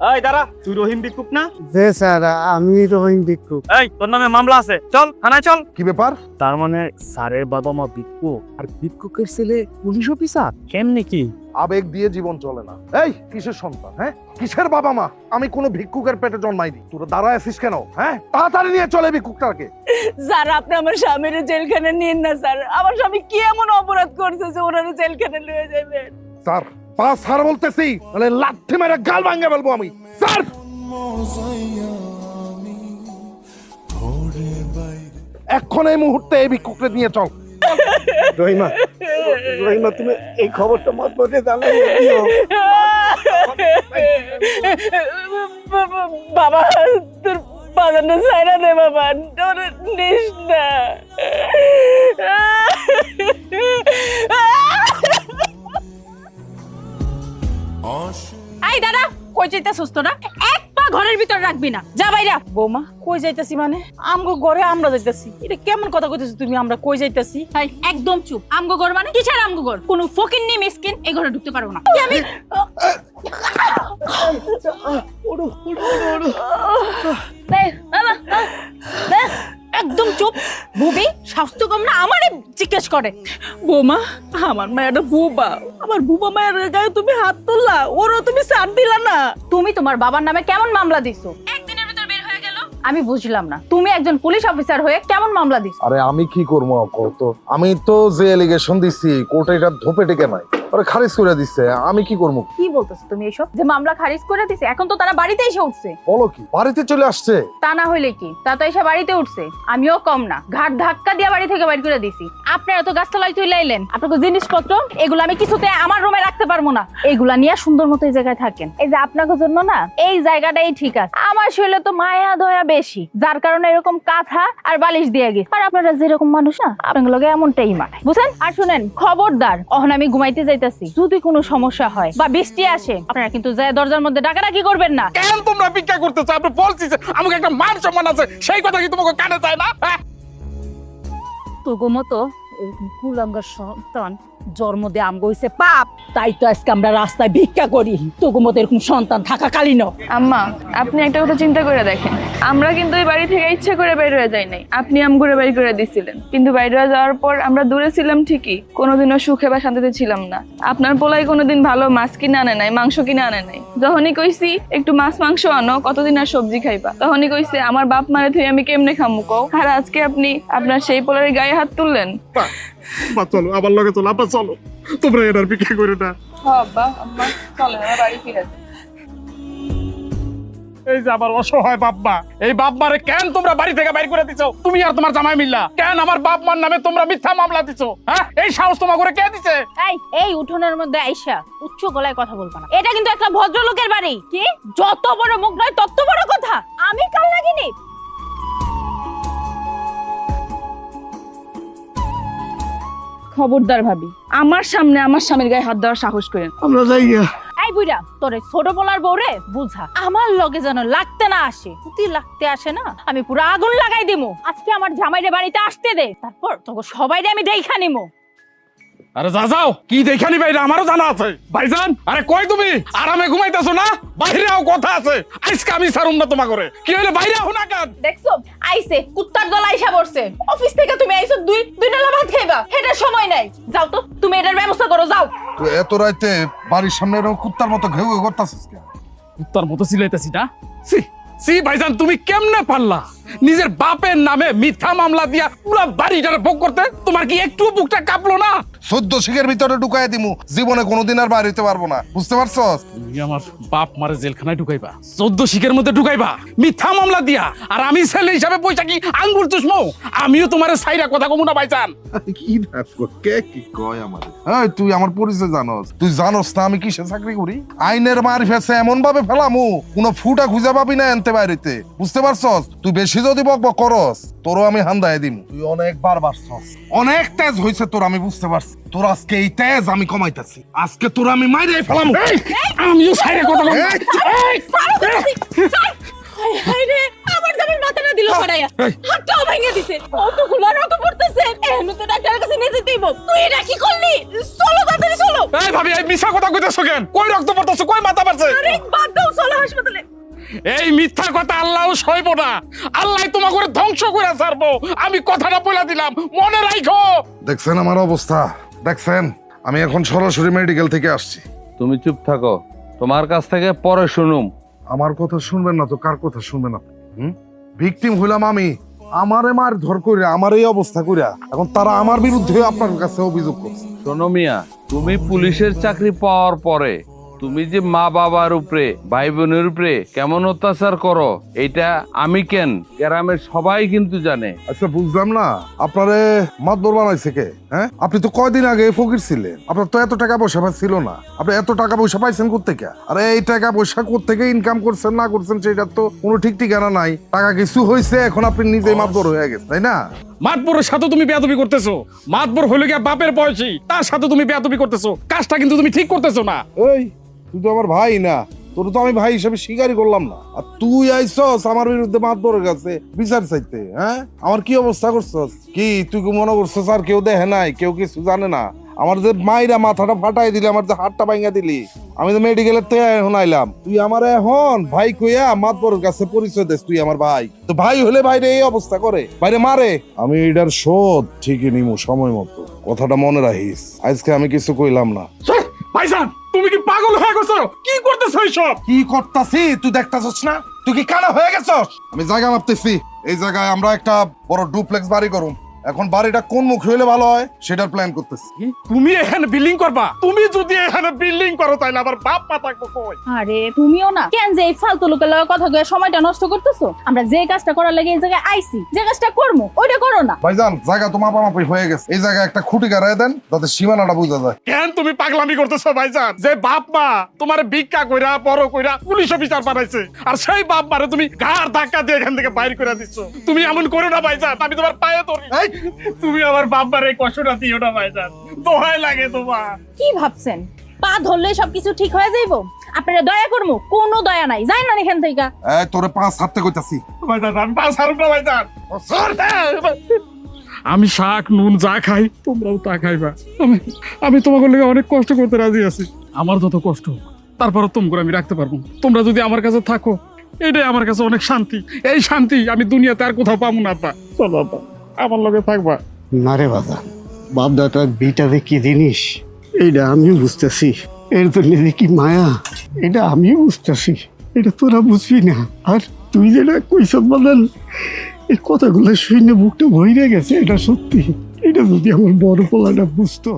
এই দাঁড়া, তুই রহিম ভিক্ষুক না? জি স্যার, আমি রহিম ভিক্ষুক। এই তোর নামে মামলা আছে, চল থানায় চল। কি ব্যাপার? তার মানে স্যারের বাবা মা ভিক্ষুক আর ভিক্ষুকের ছেলে পুলিশ অফিসার? কেমনে কি? আবেগ দিয়ে জীবন চলে না। এই কিসের সন্তান? হ্যাঁ, কিসের বাবা মা? আমি কোনো ভিক্ষুকের পেটে জন্মাইনি। তোরা দাঁড়ায় আছিস কেন? হ্যাঁ, তাড়াতাড়ি নিয়ে চলে ভিক্ষুকটাকে। স্যার আপনি আমার স্বামীর জেলখানে নিন না স্যার। আমার স্বামী কি এমন অপরাধ করছে যে ওনারে জেলখানে নিয়ে যাবেন? স্যার, পা স্যার বলতেছি, তাহলে লাথি মেরে গাল ভাঙে ফেলবো আমি। স্যার, এখন এই মুহূর্তে এই ভিক্ষুককে নিয়ে চল। রহিমা, রহিমা তুমি এই খবরটা মাতবরে জানাই দিও। বাবা তোর বাজারটা ছাইরা দে বাবা, তোর নিস না। এই দাদা, কই যাইতাছস তোরা? এক পা ঘরের ভিতর রাখবি না, যা বাইরা। বৌমা কই যাইতাছি মানে? আমগো ঘরে আমরা যাইতাছি। এটা কেমন কথা কইতেছো তুমি? আমরা কই যাইতাছি? এই একদম চুপ। আমগো ঘর মানে কিসের আমগো ঘর? কোন ফকিন্নি মিসকিন এই ঘরে ঢুকতে পারবো না। কি আমি একদম চুপ। বুবি স্বাস্থ্য কম না আমারে জিজ্ঞেস করে। বৌমা আমার মায়ের বুবা, আমার বুবা মায়ের গায়ে তুমি হাত তুললা, ওরও তুমি ছাড় দিলা না। তুমি তোমার বাবার নামে কেমন মামলা দিছো? একদিনের ভিতর বের হয়ে গেল। আমি বুঝলাম না, তুমি একজন পুলিশ অফিসার হয়ে কেমন মামলা দিছো? আরে আমি কি করবো কত? আমি তো যে এলিগেশন দিছি কোর্টে এটা ধোপে টেকে নাই, আরে খারিজ করে দিচ্ছে। আমি কি করবো? কি বলতেছো তুমি এসব? যে মামলা খারিজ করে দিছে, এখন তো তারা বাড়িতে এসে উঠছে। বলো কি, বাড়িতে চলে আসছে? তা না হইলে কি, তা তো এসে বাড়িতে উঠছে। আমিও কম না, ঘাট ধাক্কা দিয়ে বাড়ি থেকে বাইর করে দিছি। আপনারা তো গাছতলায় চলে আইলেন, আপনাকে জিনিসপত্র এগুলো আমি কিছুতে আমার রুমে রাখতে পারবো না। এইগুলা নিয়ে সুন্দর মতো এই জায়গায় থাকেন। এই যে আপনাদের জন্য না এই জায়গাটাই ঠিক আছে। আমার শরীরে তো মায়া দয়া বেশি, যার কারণে এরকম কাঁথা আর বালিশ দিয়ে গেছে। আর আপনারা যেরকম মানুষ না, আপনাগুলোকে এমনটাই মানায়, বুঝছেন? আর শুনেন, খবরদার অহন আমি ঘুমাইতে যাইতাছি, যদি কোনো সমস্যা হয় বা বৃষ্টি আসে, আপনারা কিন্তু যায় দরজার মধ্যে ডাকাডাকি করবেন না। কেন তোমরা ভিক্ষা করতেছো? আপনি বলছিস আমাকে একটা মান সম্মান আছে, সেই কথা কি তোমাকে কানে চায় না? তোগো মতো এরকম কুলাঙ্গার সন্তান জন্ম দিয়ে আমগো হইছে পাপ, তাই তো আজকে আমরা রাস্তায় ভিক্ষা করি। তোগো মতো এরকম সন্তান থাকাকালীন। আম্মা, আপনি একটা কথা চিন্তা করে দেখেন, আমরা কিন্তু এই বাড়ি থেকে ইচ্ছা করে বের হয়ে যাই নাই। আপনি আমগুড়ে বাড়ি করে দিছিলেন, কিন্তু বাইরে হয়ে যাওয়ার পর আমরা দূরে ছিলাম ঠিকই, কোনোদিনও সুখে বা শান্তিতে ছিলাম না। আপনার পোলাই কোনোদিন ভালো মাছ কিনে আনে নাই, মাংস কিনে আনে নাই। যখনই কইছি একটু মাছ মাংস আনো, কতদিন আর সবজি খাইবা, তখনই কইছে আমার বাপ মারে থুই আমি কেমনে খামু কও। আর আজকে আপনি আপনার সেই পোলারের গায়ে হাত তুললেন। মা চলো, আমার লগে চলো, আপা চলো, তোমরা এটার ভিক্ষা করো না। বাবা আম্মা চলেন আমার বাড়ি ফিরে যাই। এই যে আমার অসহায় বাপমা, এই বাপমারে কেন তোমরা বাড়ি থেকে বাইর করে দিছো? তুমি আর তোমার জামাই মিল্লা কেন আমার বাপ মার নামে তোমরা মিথ্যা মামলা দিছো? হ্যাঁ, এই সাহস তোমার করে কে দিছে? এই উঠোনের মধ্যে আইসা উচ্চ গলায় কথা বলবা না। এটা কিন্তু একটা ভদ্রলোকের বাড়ি। কি যত বড় মুখ নয় তত বড় কথা। আমি কাল লাগিনি। খবরদার ভাবি, আমার সামনে আমার স্বামীর গায়ে হাত দেওয়ার সাহস করেন। আমরা যাই গিয়া। এই বুইড়া, তোরে ছোট বলার বউরে বুঝা, আমার লগে যেন লাগতে না আসে। যদি লাগতে আসে না, আমি পুরো আগুন লাগাই দিমু। আজকে আমার জামাইরে বাড়িতে আসতে দে, তারপর তোকে সবাইরে আমি দেখা নিমু। আরে যা যাও, কি দেখা নিবে এটা আমারও জানা আছে। ভাইজান, আরে কই তুমি? আরামে ঘুমাইতেছো না? বাইরে আও, কথা আছে। আজকে আমি ছাড়ুম না তোমা করে। কি হইলো, বাইরে আও না কেন? দেখছো আইছে কুত্তার দল আইসা পড়ছে। অফিস থেকে তুমি আইছো দুই ডালা ভাত খাইবা, এটার সময় নাই। যাও তো, তুমি এটার ব্যবস্থা করো, যাও। তুই এত রাইতে বাড়ির সামনে এরকম কুত্তার মতো ঘেউ ঘেউ করতেছিস কেন? উত্তর মতো সিলাইতেছি না? সি ভাইজান, তুমি কেমনে পারলা নিজের বাপের নামে মিথ্যা মামলা দিয়া পুরো বাড়িটার ভোগ করতে? তোমার কি একটু বুকটা কাঁপলো না? 14 শিখের ভিতরে ঢুকাই দিমু, জীবনে কোনোদিন আর বাড়িতে পারবো না, বুঝতে পারছস? তুমি আমার বাপ মারে জেলখানায় ঢুকাইবা, 14 শিখের মধ্যে ঢুকাইবা মিথ্যা মামলা দিয়া, আর আমি ছেলে হিসাবে পয়সা কি আঙ্গুর চুষমো? আমিও তোমার সাইরা কথা কমু না ভাইজান। কি দেখো কে কি কয় আমারে? এই তুই আমার পরিচয় জানোস? তুই জানোস না আমি কিসে চাকরি করি? আইনের মার ফেসে এমন ভাবে ফেলামু কোনো ফুটা খুঁজে পাবি না এনতে বাইরেতে, বুঝতে পারছস? তুই বেশি যদি বকবক করস, তোরও আমি হান্দায় দিমু। তুই অনেকবার বাড়ছস, অনেক তেজ হইছে তোর, আমি বুঝতে পারছি। তোর আজকে এই তেজ আমি কমাইতাছি, আজকে তোর আমি মাইরে ফেলামু। আমিও সাইরা কথা কমু। হায়রে, আমার জামাই মাথাটা দিল ফাড়াইয়া, হাতটাও ভেঙে দিছে, কতগুলো রক্ত পড়তেছে। এখনো তো ডাক্তারের কাছে নিয়ে যেতেই বল। তুই এটা কি করলি? চলো তাড়াতাড়ি চলো। এই ভাবি, এই মিছা কথা কইতেছো কেন? কই রক্ত পড়তেছে, কই মাথা পারছে? আরে বাদ দাও, চলো হাসপাতালে। এই মিথ্যা কথা আল্লাহ সইব না। আল্লাহ তোমাকে করে ধ্বংস করে ছাড়বো। আমি কথাটা বলে দিলাম, মনে রাখো। দেখছেন আমার অবস্থা, দেখছেন? আমি এখন সরাসরি মেডিকেল থেকে আসছি। তুমি চুপ থাকো, তোমার কাছ থেকে পরে শুনুম। আমার কথা শুনবেন না তো কার কথা শুনবেন আপনি? ভিকটিম হইলাম আমি, আমারে মার ধর করে আমার এই অবস্থা করে এখন তারা আমার বিরুদ্ধে আপনার কাছে অভিযোগ করছে। শোনো মিয়া, তুমি পুলিশের চাকরি পাওয়ার পরে তুমি যে মা বাবার উপরে, ভাই বোনের উপরে কেমন অত্যাচার করো, এটা আমি কেন, গ্রামের সবাই কিন্তু জানে। আচ্ছা বুঝলাম না, আপনারে মাতবর বানাইছে কে? হ্যাঁ, আপনি তো কয়দিন আগে ফকির ছিলেন, আপনার তো এত টাকা পয়সা ছিল না। আপনি এত টাকা পয়সা পাইছেন কোত্থেকে? আরে এই টাকা পয়সা কোত্থেকে ইনকাম করছেন না করছেন সেটা তো কোনো ঠিক ঠিকানা নাই। টাকা কিছু হয়েছে, এখন আপনি নিজেই মাতবর হয়ে গেছেন, তাই না? মাতবরের সাথে তুমি বেয়াদবি করতেছো। মাতবর হইলে গিয়া বাপের বয়সী, তার সাথে তুমি বেয়াদবি করতেছো। কাজটা কিন্তু তুমি ঠিক করতেছো না। এই তুই তো আমার ভাই না, তোর তো আমি ভাই হিসেবে স্বীকারই করলাম না, আর তুই আইসস আমার বিরুদ্ধে মাতবরের কাছে বিচার চাইতে। হ্যাঁ, আমার কি অবস্থা করছস? কি তুই কি মনে করছস আর কেউ দেখে নাই, কেউ কিছু জানে না? আমার যে মাইরা মাথাটা ফাটাই দিলি, আমার যে হাতটা ভাঙা দিলি, আমি তো মেডিকেলের থেকে এখন আইলাম। তুই আমার এখন ভাই কইয়া মাতবরের কাছে পরিচয় দিস, তুই আমার ভাই। তো ভাই হলে বাইরে এই অবস্থা করে, বাইরে মারে। আমি এটার শোধ ঠিকই নিমু সময় মতো, কথাটা মনে রাখিস। আজকে আমি কিছু কইলাম না। ভাইজান, তুমি কি পাগল হয়ে গেছো? কি করতেছো এইসব? কি করতাছি তুই দেখতাছস না? তুই কি কানা হয়ে গেছস? আমি জায়গা মাপতেছি, এই জায়গায় আমরা একটা বড় ডুপ্লেক্স বাড়ি করুম। এখন বাড়িটা কোন মুখ হইলে ভালো হয় সেটার প্ল্যান করতেছি। তুমি এখানে বিল্ডিং করবা? তুমি যদি এখানে বিল্ডিং করো তাহলে আবার বাপ মা থাকবো কই? আরে তুমিও না কেন যে এই ফালতু লোকের লগে কথা কয়ে সময়টা নষ্ট করতেছো? আমরা যে কাজটা করার লাগে এই জায়গায় আইছি, যে কাজটা করবো ওইটা করো না। ভাইজান, জায়গা তো মাপামাপি হয়ে গেছে, এই জায়গায় একটা খুঁটি গাড়ায় দেন যাতে সীমানাটা বোঝা যায়। কেন তুমি পাগলামি করতেছো ভাইজান? যে বাপ মা তোমার ভিক্ষা কইরা বড় কইরা পুলিশ অফিসার বানাইছে, আর সেই বাপ মারে তুমি ঘাড় ধাক্কা দিয়ে এখান থেকে বাইর করে দিচ্ছ। তুমি এমন করো না ভাইজান, আমি তোমার পায়ে ধরি। তুমি আমার বাপ মারে কষ্টটা দিও না ভাইজান, দোহাই লাগে তোমার। কি ভাবছেন পা ধরলে সবকিছু ঠিক হয়ে যাইবো? আপনারা দয়া করবো? কোনো দয়া নাই, যাই না এখান থেকে। এই তোরে পাঁচ হাতে কইতাছি। ভাইজান আমি পাঁচ হারুম না ভাইজান। আমি শাক নুন যা খাই তোমরাও তা খাইবা। আমি তোমাকে লেগে অনেক কষ্ট করতে রাজি আছি। আমার যত কষ্ট তারপর তোমরা আমি রাখতে পারবো। তোমরা যদি আমার কাছে থাকো এটাই আমার কাছে অনেক শান্তি। এই শান্তি আমি দুনিয়াতে আর কোথাও পাবো না। আব্বা চলো, আব্বা আমার লগে থাকবা। না রে বাবা, বাপ দাদার বিটা যে কি জিনিস এইটা আমিও বুঝতেছি, এর জন্য যে কি মায়া এটা আমিও বুঝতেছি, এটা তোরা বুঝবি না। আর তুই যেটা কইস বলেন, এই কথাগুলো শুনে বুকটা ভরে গেছে, এটা সত্যি। এটা যদি আমার বড় পোলাটা বুঝতো